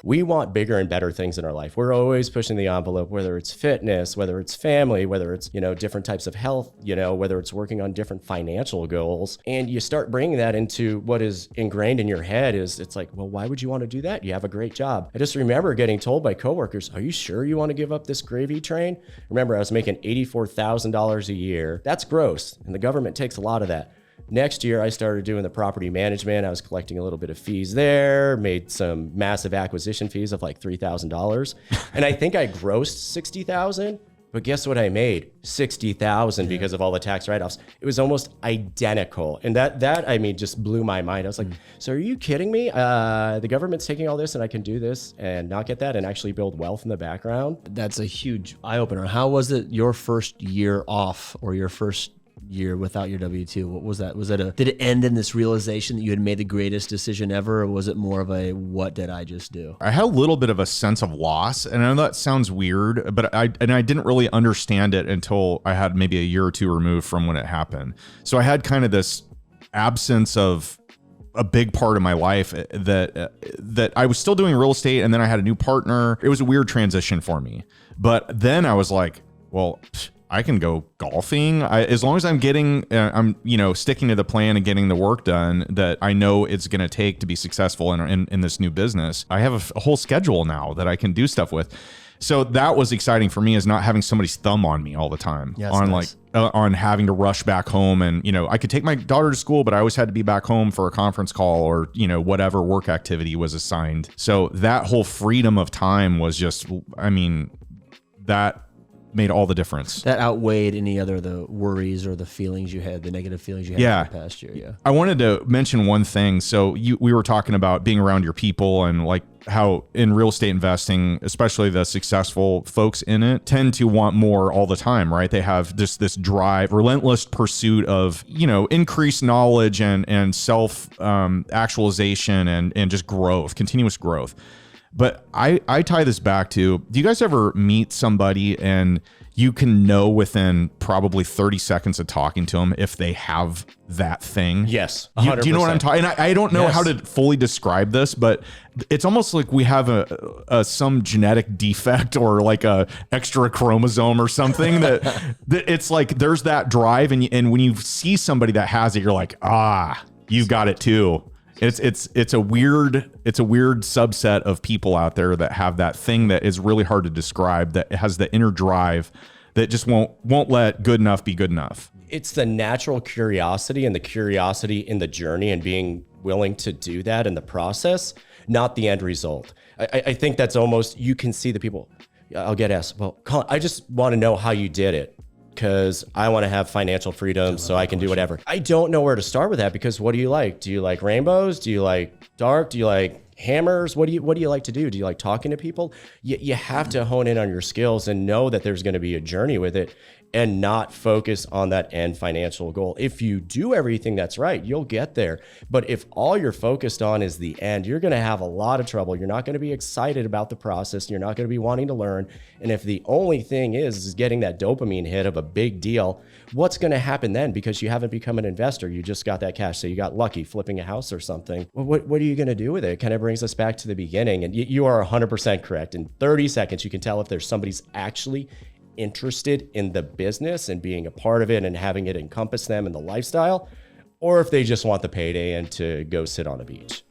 We want bigger and better things in our life. We're always pushing the envelope, whether it's fitness, whether it's family, whether it's, different types of health, whether it's working on different financial goals. And you start bringing that into what is ingrained in your head is it's like, well, why would you want to do that? You have a great job. I just remember getting told by coworkers, are you sure you want to give up this gravy train? Remember, I was making $84,000 a year. That's gross. And the government takes a lot of that. Next year, I started doing the property management. I was collecting a little bit of fees there, made some massive acquisition fees of like $3,000. And I think I grossed $60,000. But guess what I made? $60,000 because of all the tax write-offs. It was almost identical. And that just blew my mind. I was like, so are you kidding me? The government's taking all this and I can do this and not get that and actually build wealth in the background? That's a huge eye-opener. How was it your first year off or your first year without your W-2? What was that? Did it end in this realization that you had made the greatest decision ever? Or was it more of a, what did I just do? I had a little bit of a sense of loss, and I know that sounds weird, but I didn't really understand it until I had maybe a year or two removed from when it happened. So I had kind of this absence of a big part of my life that I was still doing real estate, and then I had a new partner. It was a weird transition for me. But then I was like, well, I can go golfing as long as I'm sticking to the plan and getting the work done that I know it's going to take to be successful in this new business. I have a whole schedule now that I can do stuff with. So that was exciting for me, is not having somebody's thumb on me all the time on having to rush back home. And, I could take my daughter to school, but I always had to be back home for a conference call or, whatever work activity was assigned. So that whole freedom of time was just, that made all the difference. That outweighed any other the worries or the feelings you had, the negative feelings you had in the past year. Yeah. I wanted to mention one thing. So we were talking about being around your people and like how in real estate investing, especially the successful folks in it, tend to want more all the time, right? They have this drive, relentless pursuit of, increased knowledge and self actualization and just growth, continuous growth. But I tie this back to, do you guys ever meet somebody and you can know within probably 30 seconds of talking to them if they have that thing? Yes. Do you know what I'm talking? And I don't know how to fully describe this, but it's almost like we have some genetic defect or like a extra chromosome or something that it's like there's that drive, and when you see somebody that has it, you're like, you've got it too. It's a weird subset of people out there that have that thing that is really hard to describe, that has the inner drive that just won't let good enough be good enough. It's the natural curiosity and the curiosity in the journey and being willing to do that in the process, not the end result. I think that's almost, you can see the people. I'll get asked, well, Colin, I just want to know how you did it, because I want to have financial freedom so I can do whatever. I don't know where to start with that, because what do you like? Do you like rainbows? Do you like dark? Do you like hammers? What do you like to do? Do you like talking to people? You have to hone in on your skills and know that there's going to be a journey with it, and not focus on that end financial goal. If you do everything that's right, you'll get there. But if all you're focused on is the end, you're going to have a lot of trouble. You're not going to be excited about the process. You're not going to be wanting to learn. And if the only thing is getting that dopamine hit of a big deal, what's going to happen then? Because you haven't become an investor. You just got that cash. So you got lucky flipping a house or something. Well, what are you going to do with it? It kind of brings us back to the beginning. And you are 100% correct. In 30 seconds, you can tell if there's somebody's actually interested in the business and being a part of it and having it encompass them in the lifestyle, or if they just want the payday and to go sit on a beach.